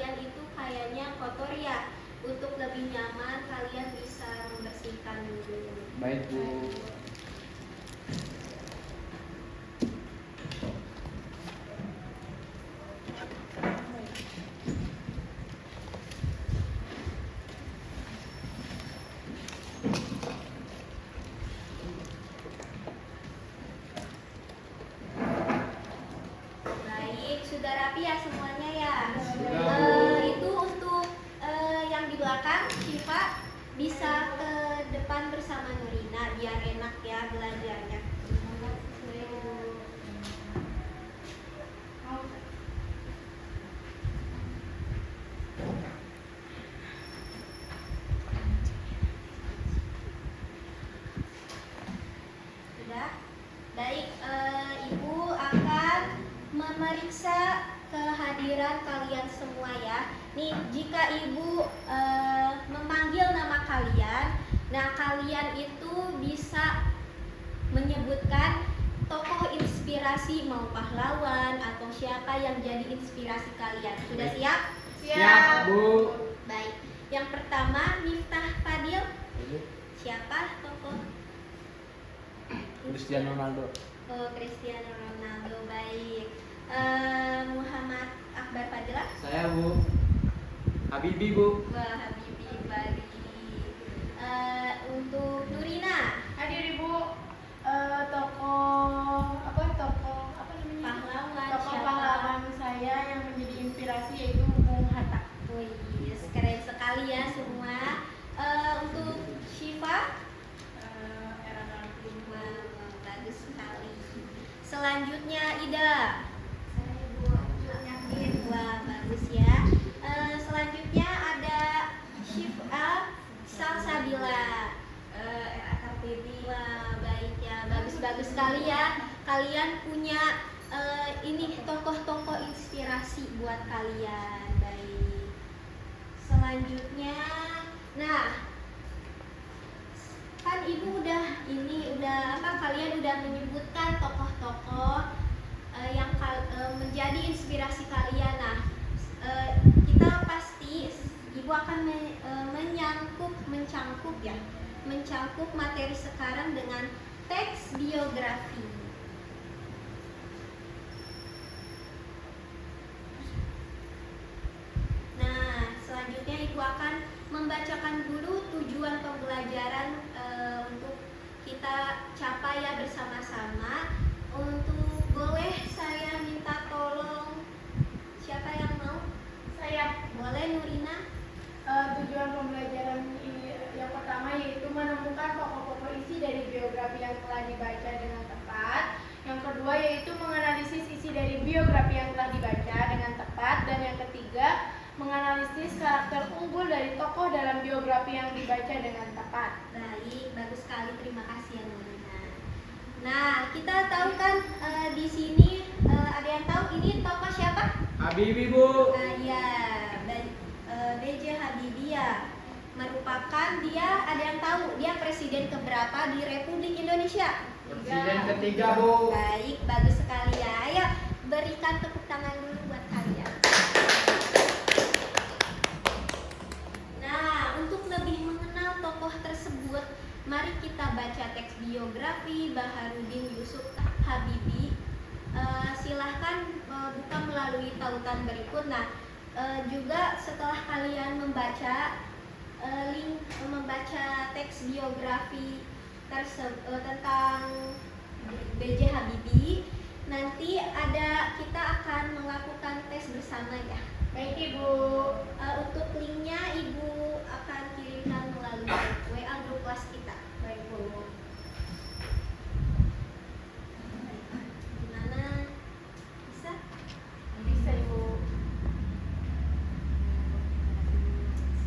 kalian itu kayaknya kotor ya. Untuk lebih nyaman kalian bisa membersihkan dulu. Baik, Bu. Baik, sudah rapi ya semuanya ya. Sudah, Bu. Itu untuk yang di belakang, Syifa bisa ke depan bersama Nurina biar enak ya belajarnya. Sudah? Baik, Ibu akan memeriksa kehadiran kalian semua ya. Nih, jika Ibu memanggil nama kalian, nah kalian itu bisa menyebutkan tokoh inspirasi mau pahlawan atau siapa yang jadi inspirasi kalian. Sudah siap? Siap, Bu. Baik. Yang pertama, Miftah Fadil. Siapa tokoh? Cristiano Ronaldo. Oh, Cristiano Ronaldo. Baik. Muhammad Akbar Fadilah. Saya, Bu. Habibie, Bu. Wah, Habibie. Baik. Untuk Nurina. Hadir Ibu. Tokoh apa namanya? Pahlawan. Tokoh Siapa? pahlawan saya yang menjadi inspirasi yaitu Bung Hatta. Wih, keren sekali ya semua. Untuk Syifa. Era Rangkum. Wah, bagus sekali. Selanjutnya Ida. Wah, bagus ya. Selanjutnya ada Syifa Salsabila. Wah, baik ya. Bagus-bagus sekali ya. Kalian punya ini tokoh-tokoh inspirasi buat kalian. Baik. Selanjutnya, nah, kan Ibu kalian udah menyebutkan tokoh-tokoh yang menjadi inspirasi kalian. Nah, kita pasti Ibu akan mencangkup materi sekarang dengan teks biografi. Nah, selanjutnya Ibu akan membacakan dulu tujuan pembelajaran untuk kita capai ya bersama-sama. Untuk boleh saya minta tolong siapa yang mau? Saya. Boleh Nurina? Tujuan pembelajaran yang pertama yaitu menemukan pokok-pokok isi dari biografi yang telah dibaca dengan tepat. Yang kedua yaitu menganalisis isi dari biografi yang telah dibaca dengan tepat. Dan yang ketiga, menganalisis karakter unggul dari tokoh dalam biografi yang dibaca dengan tepat. Baik, bagus sekali. Terima kasih ya Nurina. Nah, kita tahu kan di sini ada yang tahu ini tokoh siapa? Habibie, Bu. Ya, B.J. Habibie ya. Merupakan dia, ada yang tahu dia presiden keberapa di Republik Indonesia? Presiden ketiga, Bu. Baik, bagus sekali ya. Ayo berikan tepuk tangan dulu buat kalian. Nah, untuk lebih mengenal tokoh tersebut, mari kita baca teks biografi Baharudin Yusuf Habibie. Silahkan buka melalui tautan berikut. Nah, juga setelah kalian membaca teks biografi tentang B.J. Habibie, nanti kita akan melakukan tes bersama ya. Baik Ibu. Untuk linknya Ibu akan kirimkan melalui WA grup kelas kita. Baik Bu. Gimana? Bisa? Bisa Ibu.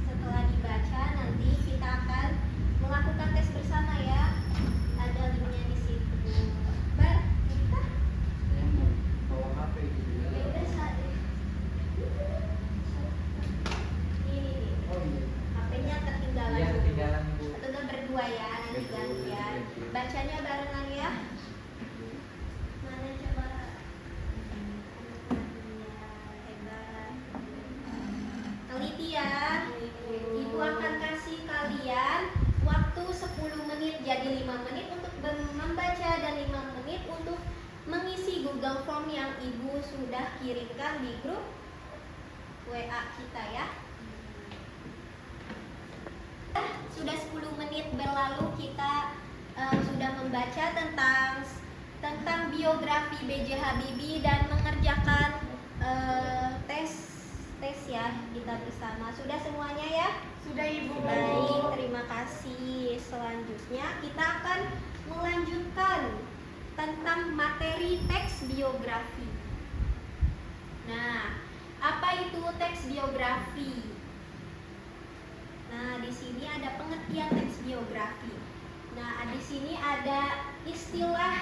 Setelah dibaca nanti kita akan melakukan tes bersama ya. Ada linknya di situ. Kita? Saya mau bawa HP gitu ya. Ya udah ini nih. Oh iya. HP-nya ketinggalan. Iya, ketinggalan, Bu. Atau enggak berdua ya. yang Ibu sudah kirimkan di grup WA kita ya. Sudah 10 menit berlalu kita sudah membaca tentang biografi B.J. Habibie dan mengerjakan tes ya kita bersama. Sudah semuanya ya? Sudah Ibu. Baik, terima kasih. Selanjutnya kita akan melanjutkan tentang materi teks biografi. Nah, apa itu teks biografi? Nah, di sini ada pengertian teks biografi. Nah, di sini ada istilah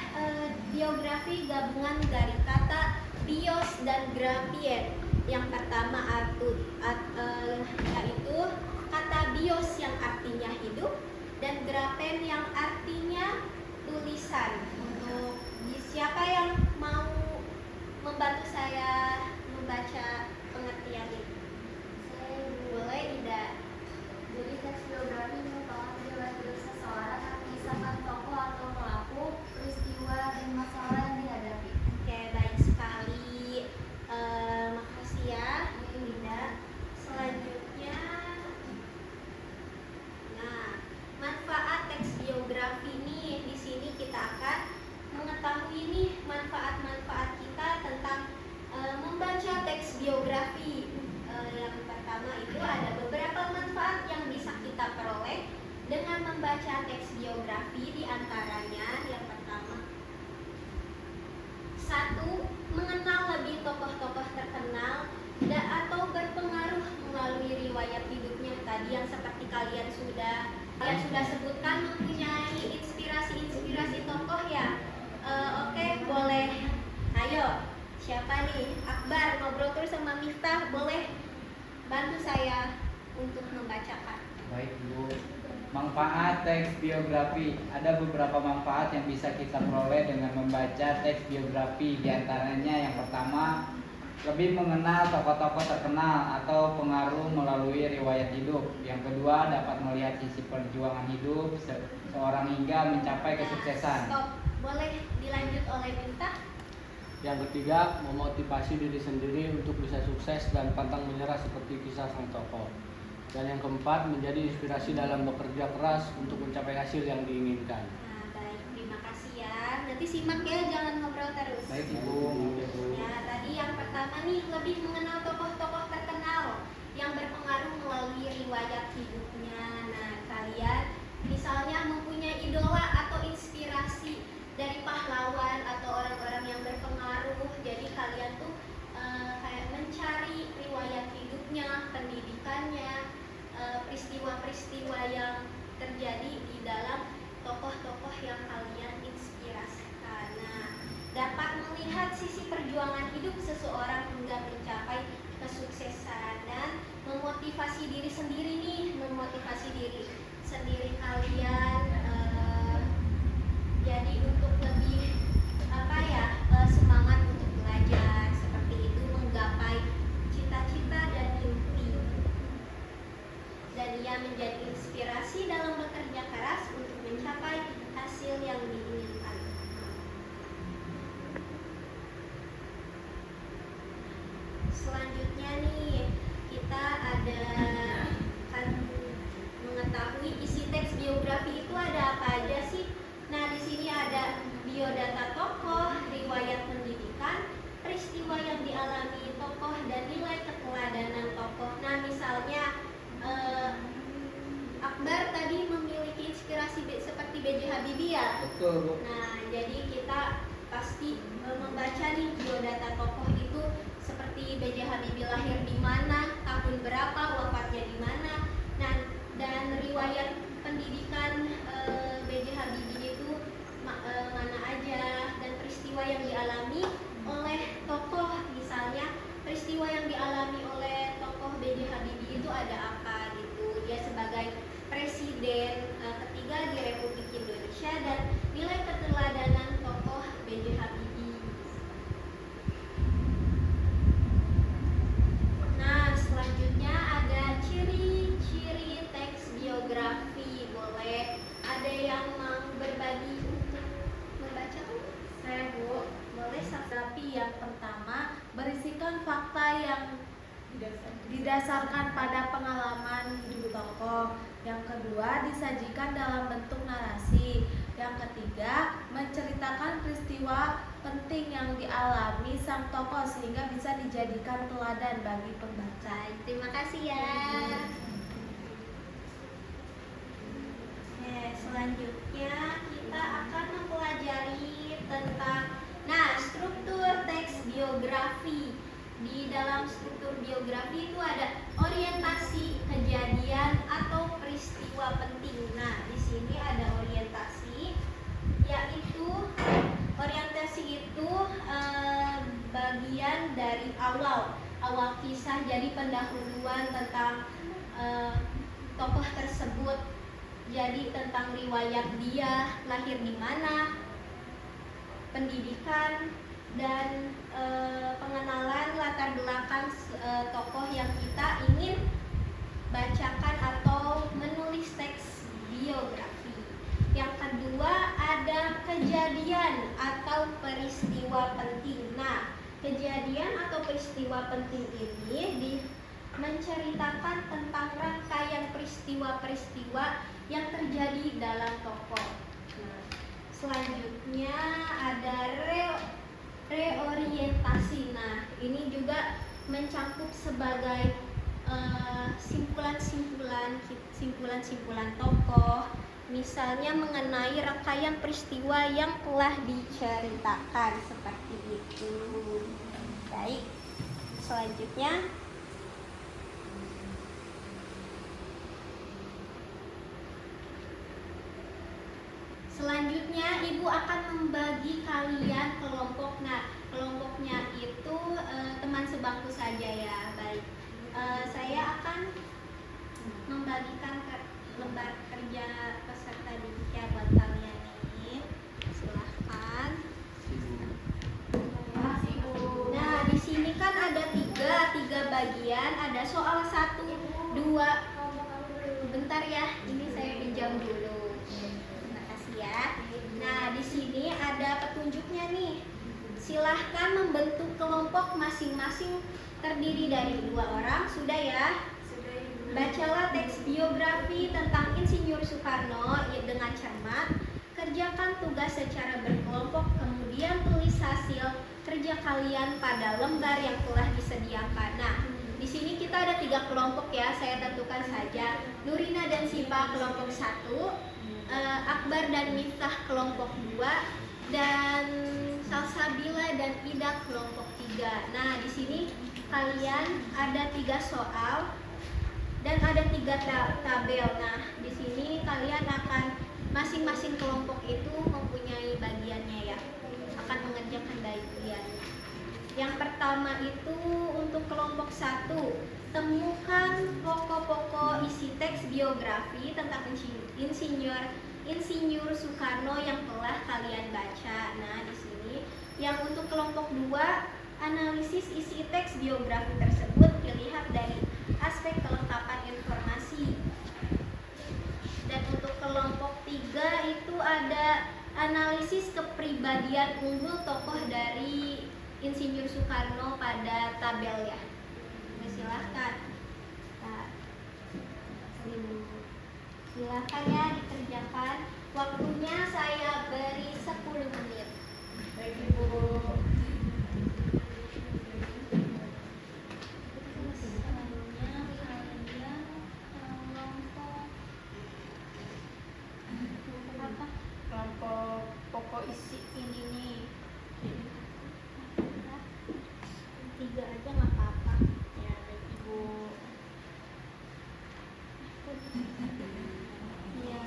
biografi gabungan dari kata bios dan grafien. Yang pertama yaitu kata bios yang artinya hidup dan grafen yang artinya tulisan. Untuk siapa yang mau membantu saya membaca pengertian ini? Boleh, Ida. Jadi teks biografi merupakan riwayat hidup seseorang yang mengisahkan tokoh atau pelaku, peristiwa, dan masalah yang dihadapi. Oke, baik sekali. Makasih ya, Linda. Selanjutnya, nah, manfaat teks biografi ini di sini kita akan mengetahui nih manfaat-manfaat kita tentang membaca teks biografi. Yang pertama itu ada beberapa manfaat yang bisa kita peroleh dengan membaca teks biografi, di antaranya yang pertama, 1. Mengenal lebih tokoh-tokoh terkenal atau berpengaruh melalui riwayat hidupnya tadi yang seperti kalian sudah sebutkan, mempunyai inspirasi tokoh ya. Oke, boleh. Ayo, siapa nih? Akbar, ngobrol terus sama Miftah, boleh bantu saya untuk membacakan. Baik Bu. Manfaat teks biografi. Ada beberapa manfaat yang bisa kita peroleh dengan membaca teks biografi. Di antaranya yang pertama, lebih mengenal tokoh-tokoh terkenal atau pengaruh melalui riwayat hidup. Yang kedua, dapat melihat sisi perjuangan hidup seorang hingga mencapai kesuksesan. Stop. Boleh dilanjut oleh Miftah. Yang ketiga, memotivasi diri sendiri untuk bisa sukses dan pantang menyerah seperti kisah sang tokoh. Dan yang keempat, menjadi inspirasi dalam bekerja keras untuk mencapai hasil yang diinginkan. Nah, baik, terima kasih ya. Nanti simak ya, jangan ngobrol terus. Baik Ibu. Ya, tadi yang pertama nih, lebih mengenal tokoh-tokoh terkenal yang berpengaruh melalui riwayat hidupnya. Nah, kalian misalnya mempunyai idola atau inspirasi dari pahlawan atau orang-orang yang berpengaruh, jadi kalian tuh kayak mencari riwayat hidupnya, pendidikannya, peristiwa-peristiwa yang terjadi di dalam tokoh-tokoh yang kalian inspirasikan. Nah, dapat melihat sisi perjuangan hidup seseorang hingga mencapai kesuksesan dan memotivasi diri sendiri nih, memotivasi diri sendiri kalian jadi untuk lebih semangat untuk belajar, seperti itu, menggapai cita-cita dan mimpi, dan ia menjadi inspirasi dalam bekerja keras untuk mencapai hasil yang diinginkan. Selanjutnya nih, kita akan mengetahui isi teks biografi itu ada apa aja sih. Nah, di sini ada biodata tokoh, riwayat pendidikan, peristiwa yang dialami tokoh, dan nilai keteladanan tokoh. Nah, misalnya Akbar tadi memiliki inspirasi seperti B.J. Habibie ya. Betul Bu. Nah, jadi kita pasti membaca nih biodata tokoh itu seperti B.J. Habibie lahir di mana, tahun berapa, wafatnya di mana. Nah, dan riwayat pendidikan B.J. Habibie itu mana aja, dan peristiwa yang dialami oleh tokoh, misalnya peristiwa yang dialami oleh tokoh B.J. Habibie itu ada apa gitu. Dia sebagai presiden ketiga di Republik Indonesia dan nilai keteladanan tokoh B.J. Habibie. Nah, selanjutnya ada ciri-ciri teks biografi. Boleh ada yang mau berbagi untuk membaca? Saya Bu. Boleh, biografi yang pertama berisikan fakta yang didasarkan pada pengalaman hidup tokoh. Yang kedua, disajikan dalam bentuk narasi. Yang ketiga, menceritakan peristiwa penting yang dialami sang tokoh sehingga bisa dijadikan teladan bagi pembaca. Terima kasih ya. Selanjutnya kita akan mempelajari tentang struktur teks biografi. Di dalam struktur biografi itu ada orientasi, kejadian atau peristiwa penting. Nah, di sini ada orientasi, yaitu orientasi itu bagian dari awal kisah, jadi pendahuluan tentang tokoh tersebut. Jadi tentang riwayat dia, lahir di mana, pendidikan, dan pengenalan latar belakang tokoh yang kita ingin bacakan atau menulis teks biografi. Yang kedua ada kejadian atau peristiwa penting. Nah, kejadian atau peristiwa penting ini menceritakan tentang rangkaian peristiwa-peristiwa yang terjadi dalam tokoh. Nah, selanjutnya ada reorientasi. Nah, ini juga mencakup sebagai simpulan-simpulan tokoh, misalnya mengenai rangkaian peristiwa yang telah diceritakan seperti itu. Baik, selanjutnya Ibu akan membagi kalian kelompok. Nah, kelompoknya itu teman sebangku saja ya. Baik, saya akan membagikan lembar kerja peserta didik ya buat kalian ini. Silahkan. Nah, di sini kan ada tiga bagian. Ada soal 1, 2. Bentar ya, ini saya pinjam dulu. Ya. Nah, di sini ada petunjuknya nih. Silahkan membentuk kelompok masing-masing terdiri dari 2 orang. Sudah ya? Bacalah teks biografi tentang Insinyur Soekarno dengan cermat. Kerjakan tugas secara berkelompok, kemudian tulis hasil kerja kalian pada lembar yang telah disediakan. Nah, di sini kita ada 3 kelompok ya. Saya tentukan saja. Nurina dan Sipa kelompok 1. Akbar dan Miftah kelompok 2, dan Salsabila dan Ida kelompok 3. Nah, di sini kalian ada 3 soal dan ada 3 tabel. Nah, di sini kalian akan masing-masing kelompok itu mempunyai bagiannya ya, akan mengerjakan bagiannya. Yang pertama itu untuk kelompok 1, temukan pokok-pokok isi teks biografi tentang Insinyur Soekarno yang telah kalian baca. Nah, di sini yang untuk kelompok 2, analisis isi teks biografi tersebut dilihat dari aspek kelengkapan informasi. Dan untuk kelompok 3 itu ada analisis kepribadian unggul tokoh dari Insinyur Soekarno pada tabel ya. Silahkan. Nah, silahkan ya dikerjakan. Waktunya saya beri 10 menit. Baik, Ibu. Kelompok pokok isi ini nih. 3 aja nggak apa-apa. Ya, baik, Ibu. Ya,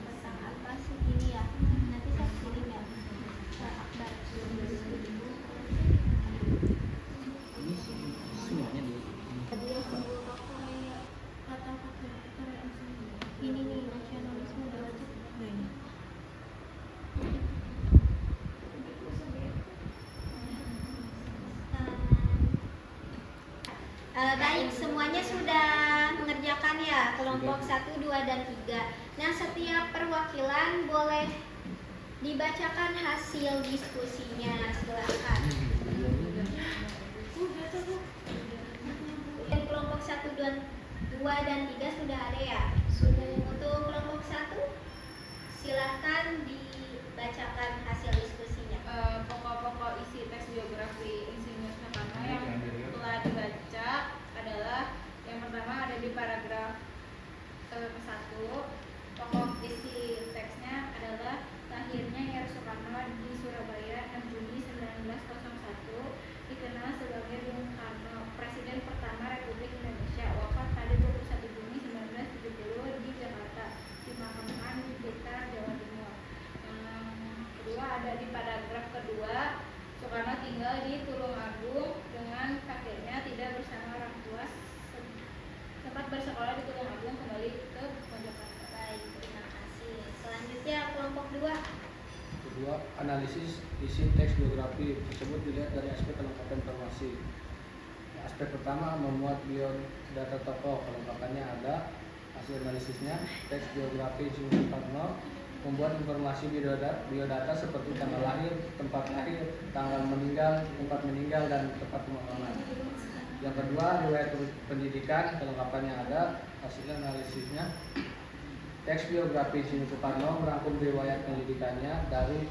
tentang apa sih ini ya? Nanti saya kirim ya ke Akbar. Ini semuanya dulu. Tadi yang unggul tokoh kata ini nih nasionalisme berarti. Baik, semuanya sudah mengerjakan ya kelompok 1, 2, dan 3. Nah, setiap perwakilan boleh dibacakan hasil diskusinya, silakan. Dan kelompok 1, 2, dan 3 sudah ada ya? Sudah. Untuk kelompok 1, silahkan dibacakan hasil diskusinya. Pokok-pokok isi teks biografi Insinyur Soekarno yang telah dibaca adalah yang pertama ada di paragraf 1. Pokok isi teksnya adalah lahirnya Heru Soekarno di Surabaya 6 Juni 1901, dikenal sebagai Bung Karno, Presiden pertama Republik Indonesia, wafat pada 21 Juni 1970 di Jakarta, dimakamkan di Blitar, Jawa Timur. Yang kedua ada di paragraf kedua, Soekarno tinggal di Tulungagung dengan kakeknya, tidak bersama orang tua, sempat bersekolah di Tulungagung, kembali ke Mojokerto. Baik, terima kasih. Selanjutnya kelompok 2. Kedua, analisis isi teks biografi tersebut dilihat dari aspek kelengkapan informasi. Aspek pertama, memuat biodata tokoh. Kelengkapannya ada hasil analisisnya. Teks biografi Insinyur Soekarno membuat informasi biodata seperti tanggal lahir, tempat lahir, tanggal meninggal, tempat meninggal, dan tempat pemakaman. Yang kedua, riwayat pendidikan. Kelengkapannya ada hasil analisisnya. Teks biografi Insinyur Soekarno merangkum riwayat pendidikannya dari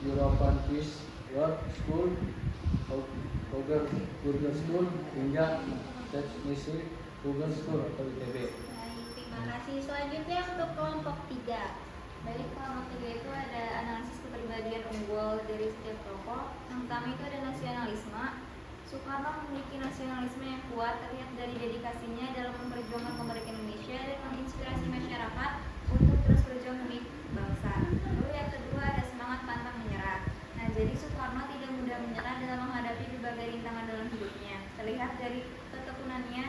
European Peace Road School, Google School, hingga Technische Google School atau ITB. Baik, terima kasih. Selanjutnya untuk kelompok 3. Baik, kelompok 3 itu ada analisis kepribadian unggul dari setiap tokoh. Yang pertama itu ada nasionalisme. Soekarno memiliki nasionalisme yang kuat, terlihat dari dedikasinya dalam memperjuangkan kemerdekaan Indonesia dan menginspirasi masyarakat untuk terus berjuang demi bangsa. Lalu yang kedua ada semangat pantang menyerah. Nah, jadi Soekarno tidak mudah menyerah dalam menghadapi berbagai rintangan dalam hidupnya. Terlihat dari ketekunannya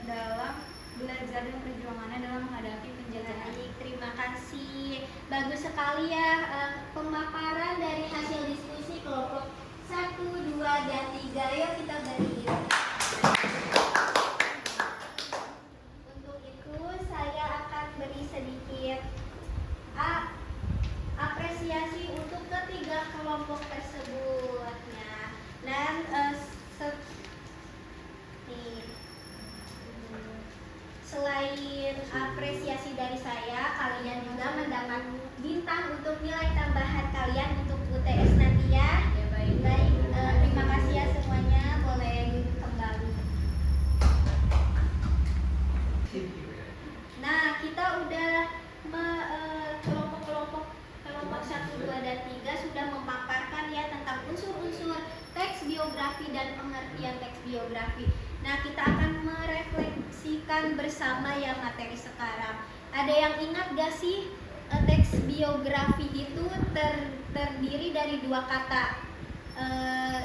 dalam belajar dan perjuangannya dalam menghadapi penjajahan. Baik, terima kasih. Bagus sekali ya pemaparan dari hasil diskusi kelompok 1, 2, dan 3. Yuk kita berdiri. Untuk itu saya akan beri sedikit apresiasi untuk ketiga kelompok tersebut. Dan selain apresiasi dari saya, kalian juga mendapat bintang untuk nilai tambahan kalian untuk UTS nanti ya. Ya, baik. Baik, terima kasih ya semuanya. Boleh duduk kembali. Nah, kita udah kelompok 1, 2, dan 3 sudah memaparkan ya tentang unsur-unsur teks biografi dan pengertian teks biografi. Nah, kita akan merefleksikan bersama ya materi sekarang. Ada yang ingat gak sih teks biografi itu terdiri dari 2 kata,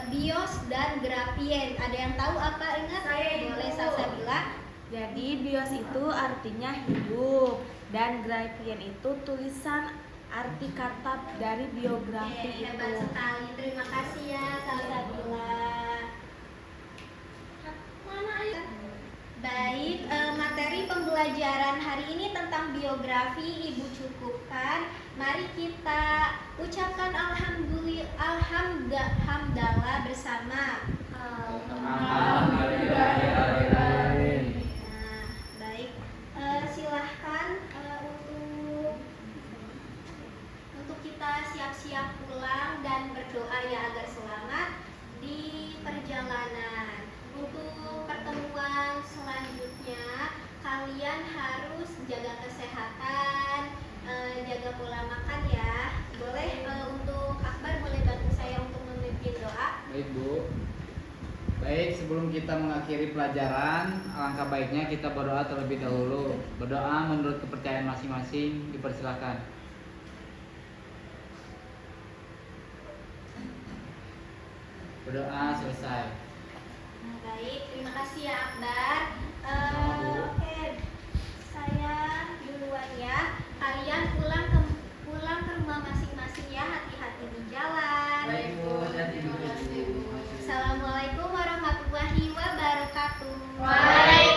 bios dan grafien. Ada yang tahu apa? Ingat? Boleh Salsabila. Jadi bios itu artinya hidup dan grafien itu tulisan arti kata dari biografi itu. Hebat sekali. Terima kasih ya Salsabila. Baik, materi pembelajaran hari ini tentang biografi Ibu cukupkan. Mari kita ucapkan alhamdulillah bersama. Alhamdulillahirrahmanirrahim. Nah, baik. Silahkan untuk kita siap-siap pulang dan berdoa ya agar selamat di perjalanan. Untuk pertemuan selanjutnya, kalian harus jaga kesehatan, jaga pola makan ya. Boleh untuk Akbar boleh bantu saya untuk memimpin doa? Baik Bu. Baik, sebelum kita mengakhiri pelajaran, alangkah baiknya kita berdoa terlebih dahulu. Berdoa menurut kepercayaan masing-masing, dipersilakan. Berdoa selesai. Nah, baik, terima kasih ya Akbar. Sama, Bu. Oke, saya duluan ya. Kalian pulang ke rumah masing-masing ya, hati-hati di jalan. Baik, Bu. Terima kasih, Bu. Assalamualaikum warahmatullahi wabarakatuh. Waalaikumsalam.